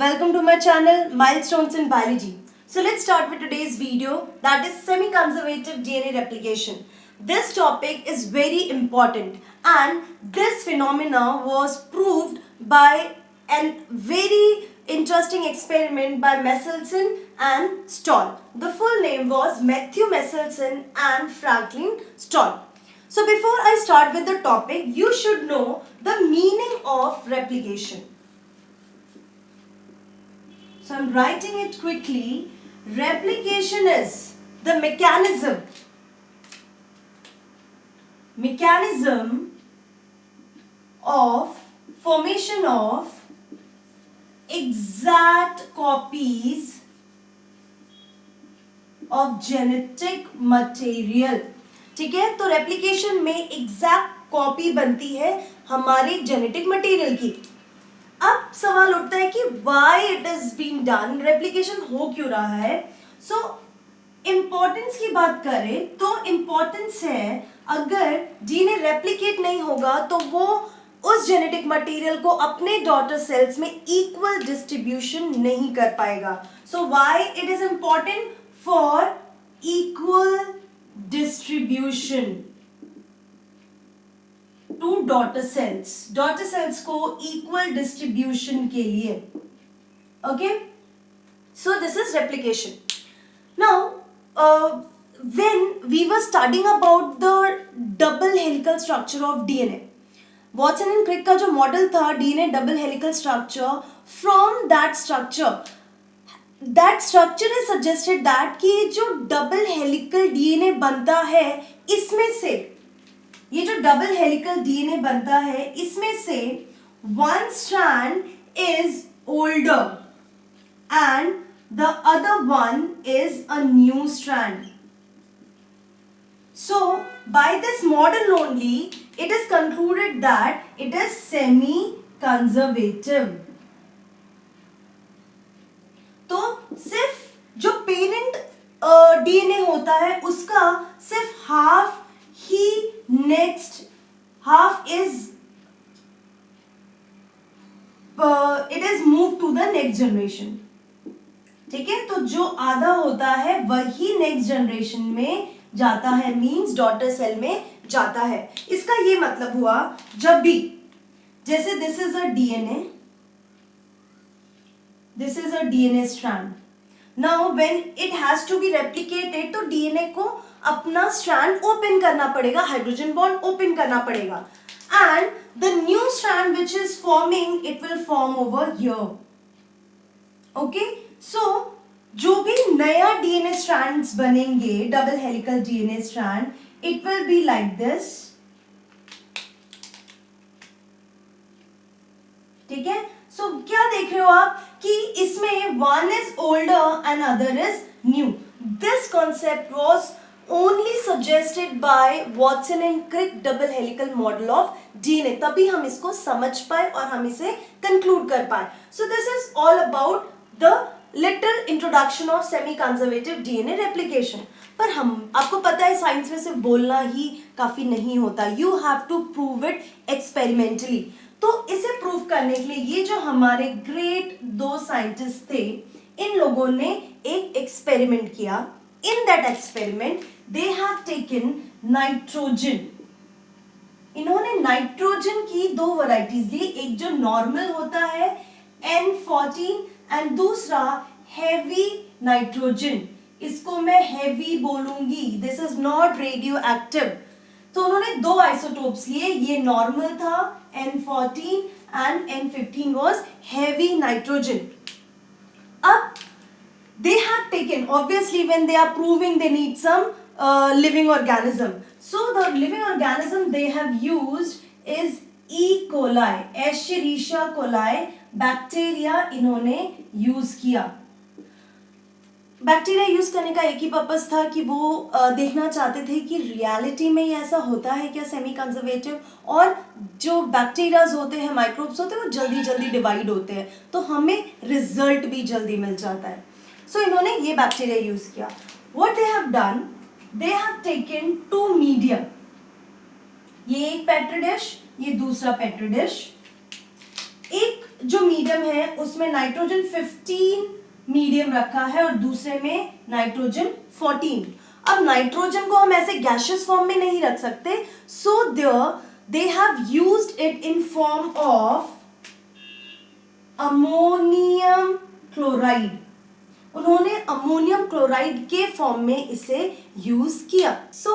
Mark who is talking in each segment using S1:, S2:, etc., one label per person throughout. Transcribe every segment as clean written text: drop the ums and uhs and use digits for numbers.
S1: Welcome to my channel Milestones in Biology. So let's start with today's video, that is semi-conservative DNA replication. This topic is very important and this phenomena was proved by a very interesting experiment by Messelson and Stoll. The full name was Matthew Messelson and Franklin Stoll. So before I start with the topic, you should know the meaning of replication. So I'm writing it quickly. Replication is the mechanism of formation of exact copies of genetic material. ठीक है, तो replication में exact copy बनती है हमारे genetic material की. अब सवाल उठता है कि why it is being done, replication हो क्यों रहा है. सो इम्पोर्टेंस की बात करें तो इम्पोर्टेंस है, अगर डीएनए रेप्लिकेट नहीं होगा तो वो उस जेनेटिक मटेरियल को अपने डॉटर सेल्स में इक्वल डिस्ट्रीब्यूशन नहीं कर पाएगा. So why it is important? For equal distribution to daughter cells को इक्वल डिस्ट्रीब्यूशन के लिए. Okay, so this is replication. Now when we were studying about the double helical structure of DNA, Watson and Crick का जो model था DNA double helical structure, from that structure is suggested that कि जो double helical DNA बनता है इसमें से, ये जो डबल हेलिकल डीएनए बनता है इसमें से one strand is older and the other one is a new strand. So by this model only it is concluded that it is semi-conservative. तो सिर्फ जो पेरेंट डीएनए होता है उसका सिर्फ हाफ ही next half is it is move to the next generation. ठीक है, तो जो आधा होता है वही नेक्स्ट जनरेशन में जाता है, मींस डॉटर सेल में जाता है. इसका ये मतलब हुआ, जब भी जैसे this is a DNA strand. Now when it has to be replicated, तो डीएनए को अपना स्ट्रैंड ओपन करना पड़ेगा, हाइड्रोजन बॉन्ड ओपन करना पड़ेगा, and the new strand which is forming it will form over here. Okay, so जो भी नया डीएनए स्ट्रैंड्स बनेंगे, double helical DNA strand, it will be like this. ठीक है, सो क्या देख रहे हो आप कि इसमें one is older and other is new. This concept was only suggested by Watson and Crick double helical model of DNA, तभी हम इसको समझ पाए और हम इसे कंक्लूड कर पाए. सो this is all about the little introduction of semi conservative DNA replication. पर हम आपको पता है साइंस में सिर्फ बोलना ही काफी नहीं होता, you have to prove it experimentally. तो इसे प्रूव करने के लिए ये जो हमारे ग्रेट दो साइंटिस्ट थे, इन लोगों ने एक एक्सपेरिमेंट किया. In that experiment they have taken nitrogen. इन्होंने नाइट्रोजन की दो वैरायटीज ली, एक जो नॉर्मल होता है N14 एंड दूसरा हेवी नाइट्रोजन. इसको मैं हेवी बोलूंगी, this is not radio active. तो उन्होंने दो आइसोटोप्स लिए, ये नॉर्मल था N14 and N15 was heavy nitrogen. अब they have taken, obviously when they are proving they need some living organism. So the living organism they have used is E. coli, Escherichia coli bacteria इन्होंने use किया. Bacteria use करने का एक ही purpose था कि वो देखना चाहते थे कि रियलिटी में ये ऐसा होता है क्या सेमी कंजर्वेटिव, और जो बैक्टीरियाज होते हैं, माइक्रोब्स होते हैं, वो जल्दी जल्दी डिवाइड होते हैं, तो हमें रिजल्ट भी जल्दी मिल जाता है. सो इन्होंने ये बैक्टीरिया यूज किया. What they have done, they have taken two medium, ये एक पेट्री डिश, ये दूसरा पेट्री डिश. एक जो मीडियम है उसमें नाइट्रोजन 15 मीडियम रखा है और दूसरे में नाइट्रोजन 14। अब नाइट्रोजन को हम ऐसे गैशियस फॉर्म में नहीं रख सकते, so they have used it in form of ammonium chloride. उन्होंने अमोनियम क्लोराइड के फॉर्म में इसे यूज किया। सो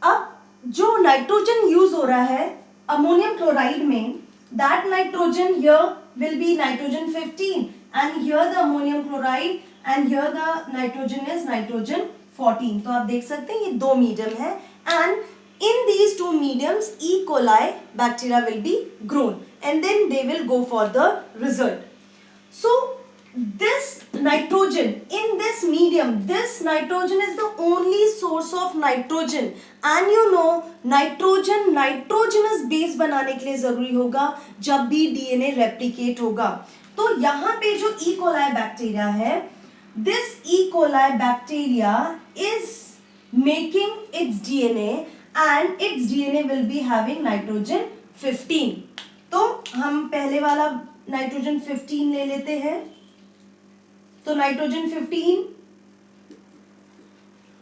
S1: अब जो नाइट्रोजन यूज हो रहा है अमोनियम क्लोराइड में, that nitrogen here will be nitrogen 15 and here the ammonium chloride and here the nitrogen is nitrogen 14। तो आप देख सकते हैं ये दो मीडियम है and in these two mediums E. coli bacteria will be grown and then they will go for the result. So this nitrogen in this medium, this nitrogen is the only source of nitrogen and you know nitrogen nitrogenous base बनाने के लिए जरूरी होगा जब भी DNA replicate होगा। तो यहाँ पे जो E. coli बैक्टीरिया है, this E. coli bacteria is making its DNA and its DNA will be having nitrogen 15। तो हम पहले वाला नाइट्रोजन 15 ले लेते हैं, तो नाइट्रोजन 15,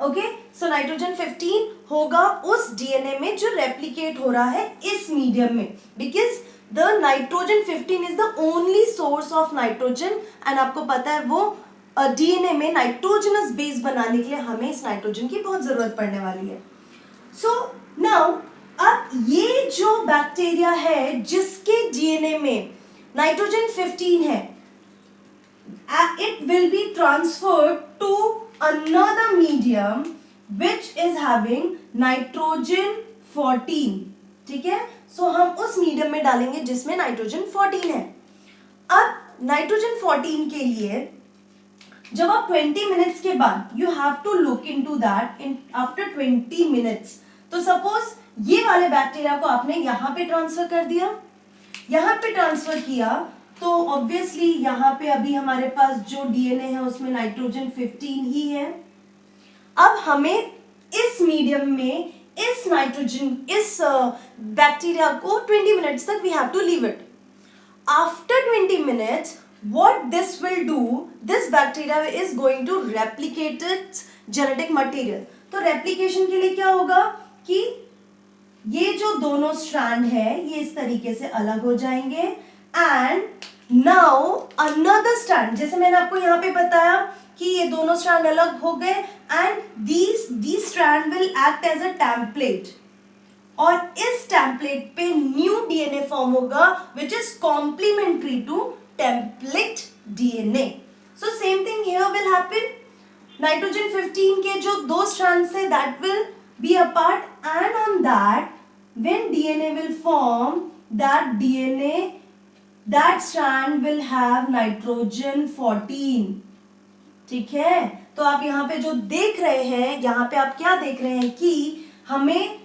S1: ओके, सो नाइट्रोजन 15 होगा उस डीएनए में जो रेप्लिकेट हो रहा है इस मीडियम में, because the nitrogen 15 is the only source of nitrogen and आपको पता है वो डीएनए में नाइट्रोजनस बेस बनाने के लिए हमें इस नाइट्रोजन की बहुत जरूरत पड़ने वाली है। सो नाउ अब ये जो बैक्टीरिया है जिसके डीएनए में नाइट्रोजन 15 है, it will be transferred to another medium which is having nitrogen 14। ठीक है, सो हम उस मीडियम में डालेंगे जिसमें नाइट्रोजन 14 है। अब नाइट्रोजन 14 के लिए जब आप 20 मिनट्स के बाद you have to look into that in after 20 minutes. तो सपोज ये वाले बैक्टीरिया को आपने यहाँ पे ट्रांसफर कर दिया, यहाँ पे ट्रांसफर किया, तो ऑब्वियसली यहाँ पे अभी हमारे पास जो डीएनए है उसमें नाइट्रोजन 15 ही है। अब हमें इस मीडियम में इस नाइट्रोजन इस बैक्टीरिया को 20 मिनट्स तक we have to leave it. After 20 minutes what this will do, this bacteria is going to replicate its genetic material। तो replication के लिए क्या होगा कि ये जो दोनों स्ट्रैंड है ये इस तरीके से अलग हो जाएंगे एंड नाउ अनदर स्ट्रैंड, जैसे मैंने आपको यहाँ पे बताया कि ये दोनों स्ट्रैंड अलग हो गए and these strand will act as a template और इस टेम्पलेट पे न्यू डीएनए फॉर्म होगा which is complementary to template DNA। So same thing here will happen। Nitrogen 15 के जो दो strands है that will be apart and on that when DNA will form that DNA that strand will have nitrogen 14। ठीक है, तो आप यहाँ पे जो देख रहे हैं, यहाँ पे आप क्या देख रहे हैं कि हमें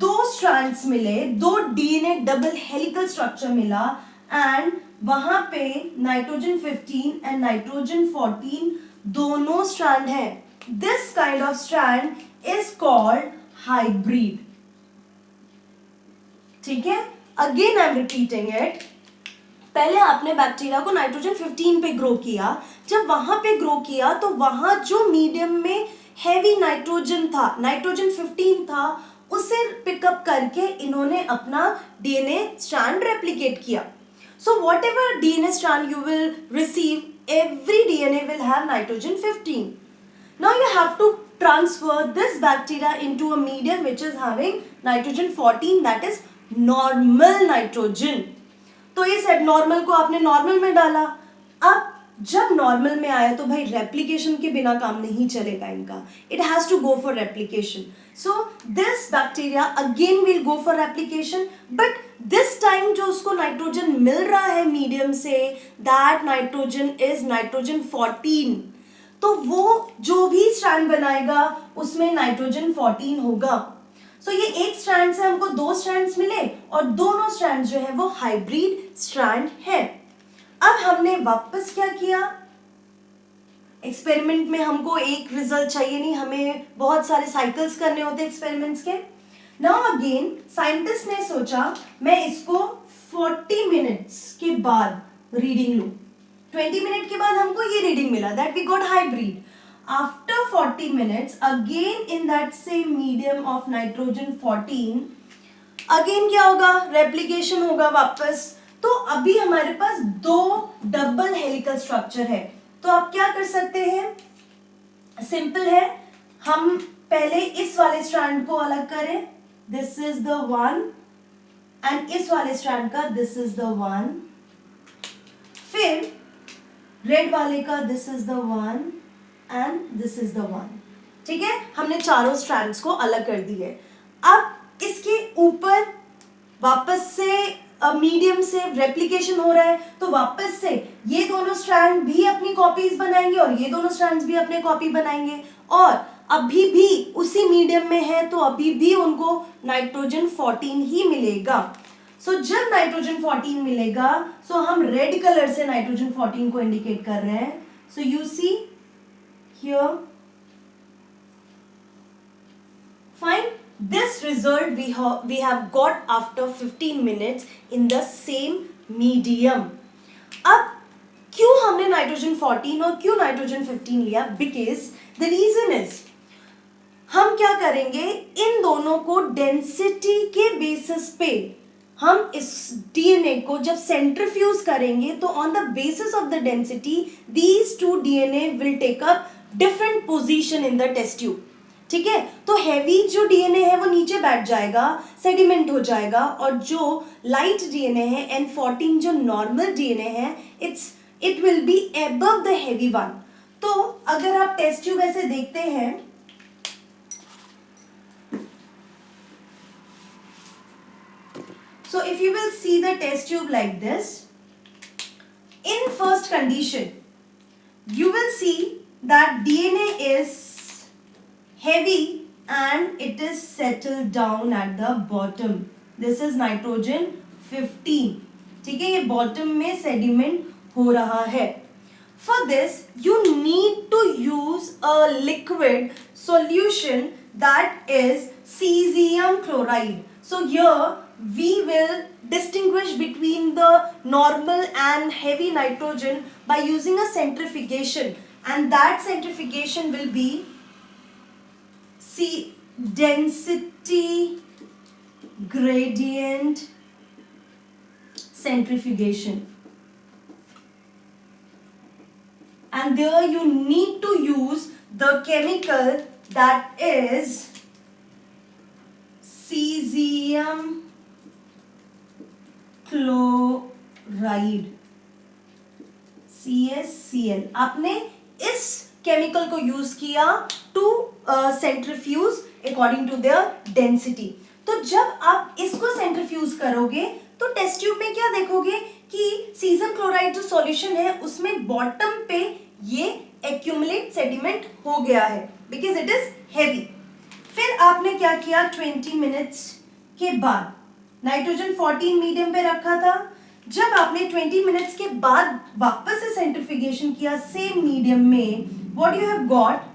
S1: दो strands मिले, दो DNA डबल हेलिकल स्ट्रक्चर मिला एंड वहां पे नाइट्रोजन 15 एंड नाइट्रोजन 14 दोनों स्ट्रैंड है। This kind of strand is called hybrid. ठीक है, again I am repeating it. पहले आपने बैक्टीरिया को नाइट्रोजन 15 पे ग्रो किया, जब वहां पे ग्रो किया तो वहां जो मीडियम में हैवी नाइट्रोजन था, नाइट्रोजन 15 था, उसे पिकअप करके इन्होंने अपना डीएनए स्ट्रैंड रेप्लिकेट किया। So whatever DNA strand you will receive, every DNA will have nitrogen 15. Now you have to transfer this bacteria into a medium which is having nitrogen 14, that is normal nitrogen। तो इस abnormal को आपने normal में डाला। अब जब normal में आया तो भाई रेप्लिकेशन के बिना काम नहीं चलेगा इनका, it has to go for replication. So this bacteria again will go for replication, but this time जो उसको नाइट्रोजन मिल रहा है मीडियम से, दैट नाइट्रोजन इज नाइट्रोजन 14। तो वो जो भी स्ट्रैंड बनाएगा उसमें नाइट्रोजन 14 होगा। सो ये एक स्ट्रैंड से हमको दो स्ट्रैंड्स मिले और दोनों स्ट्रैंड जो है वो हाइब्रिड स्ट्रैंड है। अब हमने वापस क्या किया, एक्सपेरिमेंट में हमको एक रिजल्ट चाहिए नहीं, हमें बहुत सारे साइकिल्स करने होते हैं एक्सपेरिमेंट्स के। नाउ अगेन साइंटिस्ट ने सोचा मैं इसको 40 मिनट्स के बाद रीडिंग लो। 20 मिनट के बाद हमको ये रीडिंग मिला, that we got hybrid. After 40 minutes again in that same medium of nitrogen 14, again क्या होगा, रेप्लिकेशन होगा वापस। तो अभी हमारे पास दो डबल हेलिकल स्ट्रक्चर है। तो आप क्या कर सकते हैं, सिंपल है, हम पहले इस वाले स्ट्रैंड को अलग करें, this is the one, and इस वाले स्ट्रैंड का दिस इज द वन, फिर रेड वाले का this is the one and this is the one. ठीक है, हमने चारों स्ट्रैंड्स को अलग कर दिए। अब इसके ऊपर वापस से मीडियम से रेप्लिकेशन हो रहा है, तो वापस से ये दोनों स्ट्रैंड भी अपनी कॉपीज बनाएंगे और ये दोनों स्ट्रैंड्स भी अपने कॉपी बनाएंगे, और अभी भी उसी मीडियम में है तो अभी भी उनको नाइट्रोजन 14 ही मिलेगा। सो जब नाइट्रोजन 14 मिलेगा, सो हम रेड कलर से नाइट्रोजन 14 को इंडिकेट कर रहे हैं। So you see here, fine, this result we have got after 15 minutes in the same medium. अब क्यों हमने नाइट्रोजन 14 और क्यों नाइट्रोजन 15 लिया? बिकॉज द रीजन इज, हम क्या करेंगे, इन दोनों को डेंसिटी के बेसिस पे हम इस डीएनए को जब सेंट्रीफ्यूज करेंगे तो on the basis of the density these two DNA will take up different position in the test tube. ठीक है, तो हैवी जो डीएनए है वो नीचे बैठ जाएगा, सेडिमेंट हो जाएगा, और जो लाइट डीएनए है N14 जो नॉर्मल डीएनए है, it will be above the heavy one. तो अगर आप टेस्ट ट्यूब ऐसे देखते हैं, so if you will see the test tube like this, in first condition you will see that DNA is heavy and it is settled down at the bottom. This is nitrogen 15. ठीक है, ये bottom में sediment हो रहा है। For this you need to use a liquid solution that is cesium chloride. So here we will distinguish between the normal and heavy nitrogen by using a centrifugation, and that centrifugation will be density gradient centrifugation, and there you need to use the chemical that is cesium chloride, CaCl। आपने इस chemical को use किया to centrifuge according to their density. तो जब आप इसको centrifuge करोगे तो टेस्ट ट्यूब में क्या देखोगे कि सीजियम क्लोराइड जो सॉल्यूशन है उसमें बॉटम पे ये एक्यूमुलेट सेडिमेंट हो गया है बिकॉज इट इज हैवी। फिर आपने क्या किया, 20 मिनट्स के बाद नाइट्रोजन 14 मीडियम पे रखा था। जब आपने 20 मिनट्स के बाद वापस से सेंट्रीफ्यूगेशन किया सेम मीडियम में, व्हाट यू हैव गॉट,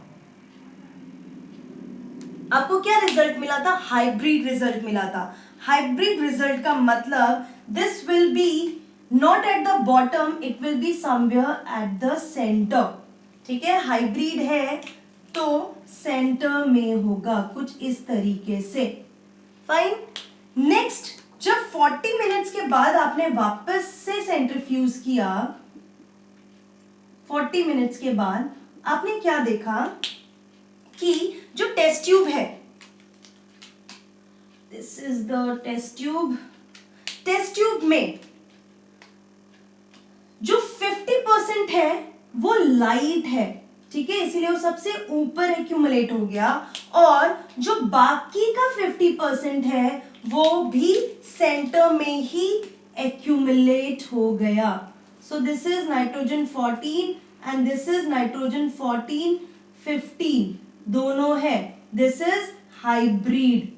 S1: आपको क्या रिजल्ट मिला था, हाइब्रिड रिजल्ट मिला था। हाइब्रिड रिजल्ट का मतलब this will be not at the bottom, it will be somewhere at the centre. ठीक है, हाइब्रिड है तो सेंटर में होगा कुछ इस तरीके से। फाइन, नेक्स्ट जब 40 मिनट्स के बाद आपने वापस से सेंट्रीफ्यूज किया, 40 मिनट्स के बाद आपने क्या देखा कि जो टेस्ट ट्यूब है, this is the test tube, test tube में जो 50% है वो लाइट है। ठीक है, इसीलिए वो सबसे ऊपर एक्यूमुलेट हो गया, और जो बाकी का 50% है वो भी सेंटर में ही एक्यूमुलेट हो गया। सो this is nitrogen 14 and this is nitrogen 14 15 दोनों है, दिस इज हाइब्रिड।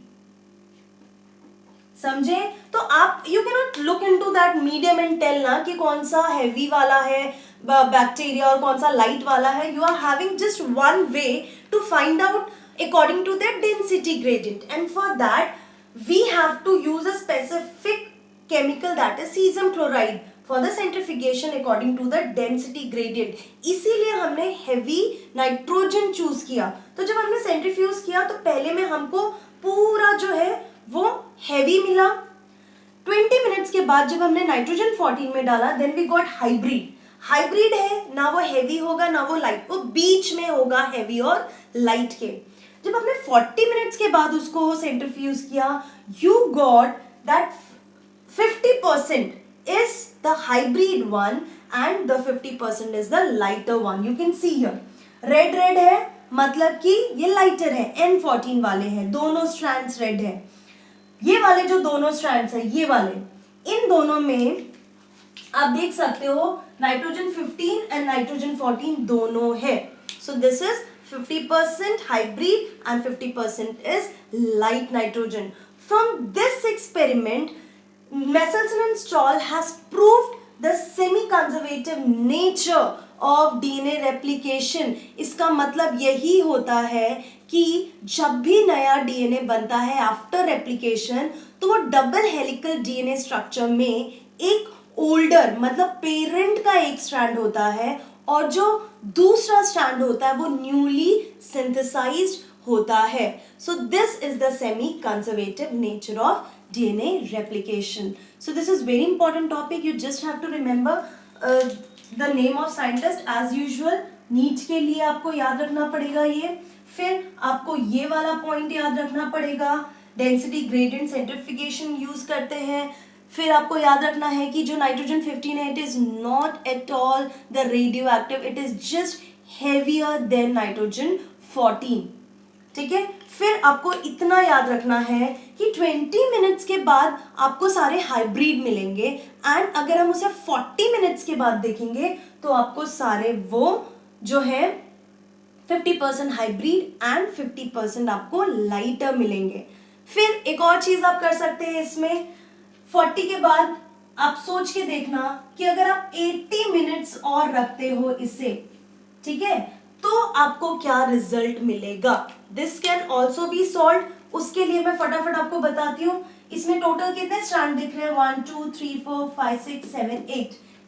S1: समझे? तो आप you can not look into that medium and tell ना कि कौन सा हैवी वाला है बैक्टीरिया और कौन सा लाइट वाला है। You are having just one way to find out according to their density gradient, and for that we have to use a specific chemical that is cesium chloride for the centrifugation according to the density gradient. इसीलिए हमने heavy nitrogen choose किया. तो जब हमने centrifuge किया तो पहले में हमको पूरा जो है वो heavy मिला. 20 minutes के बाद जब हमने नाइट्रोजन 14 में डाला, then we got hybrid. Hybrid है, ना वो हैवी होगा ना वो लाइट, वो बीच में होगा हैवी और लाइट के. जब हमने 40 मिनट्स के बाद उसको सेंट्रीफ्यूज किया, you got that 50% is the hybrid one and the 50% is the lighter one. You can see here red red है, मतलब कि ये लाइटर है. N14 वाले हैं, दोनों स्ट्रैंड्स रेड है. ये वाले जो दोनों स्ट्रैंड्स है, ये वाले, इन दोनों में आप देख सकते हो नाइट्रोजन 15 एंड नाइट्रोजन 14 दोनों है. सो this is 50% hybrid and 50% is light nitrogen. From this experiment, Messelson and Stoll has proved the semi-conservative nature of DNA replication. इसका मतलब यही होता है कि जब भी नया DNA बनता है आफ्टर रेप्लिकेशन, तो वो डबल हेलिकल DNA स्ट्रक्चर में एक ओल्डर मतलब पेरेंट का एक स्ट्रैंड होता है और जो दूसरा स्ट्रैंड होता है वो न्यूली सिंथेसाइज्ड होता है. सो this is the semi conservative nature of DNA replication. So this is very important topic. You just have to remember the name of scientist as usual. NEET के लिए आपको याद रखना पड़ेगा ये. फिर आपको ये वाला पॉइंट याद रखना पड़ेगा, डेंसिटी ग्रेडियंट सेंट्रीफ्यूगेशन यूज करते हैं. फिर आपको याद रखना है कि जो नाइट्रोजन 15 है, it is not at all the radioactive, it is just heavier than nitrogen 14. ठीक है. फिर आपको इतना याद रखना है कि 20 मिनट्स के बाद आपको सारे हाइब्रिड मिलेंगे एंड अगर हम उसे 40 मिनट्स के बाद देखेंगे तो आपको सारे वो जो है 50% हाइब्रिड एंड 50% आपको लाइटर मिलेंगे. फिर एक और चीज आप कर सकते हैं इसमें, 40 के बाद आप सोच के देखना कि अगर आप 80 मिनट्स और रखते हो इसे, ठीक है, तो आपको क्या रिजल्ट मिलेगा. This can also be solve. उसके लिए मैं फटाफट आपको बताती हूँ. इसमें टोटल कितने स्ट्रैंड दिख रहे हैं? 1 2 3 4 5 6 7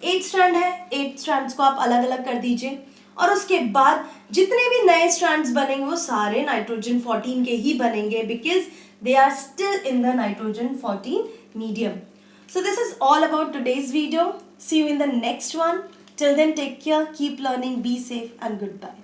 S1: 8 स्ट्रैंड है. 8 स्ट्रैंड्स को आप अलग अलग कर दीजिए और उसके बाद जितने भी नए स्ट्रैंड्स बनेंगे वो सारे नाइट्रोजन 14 के ही बनेंगे because they are still in the nitrogen 14 medium. So this is all about today's video. See you in the next one. Till then, take care, keep learning, be safe and goodbye.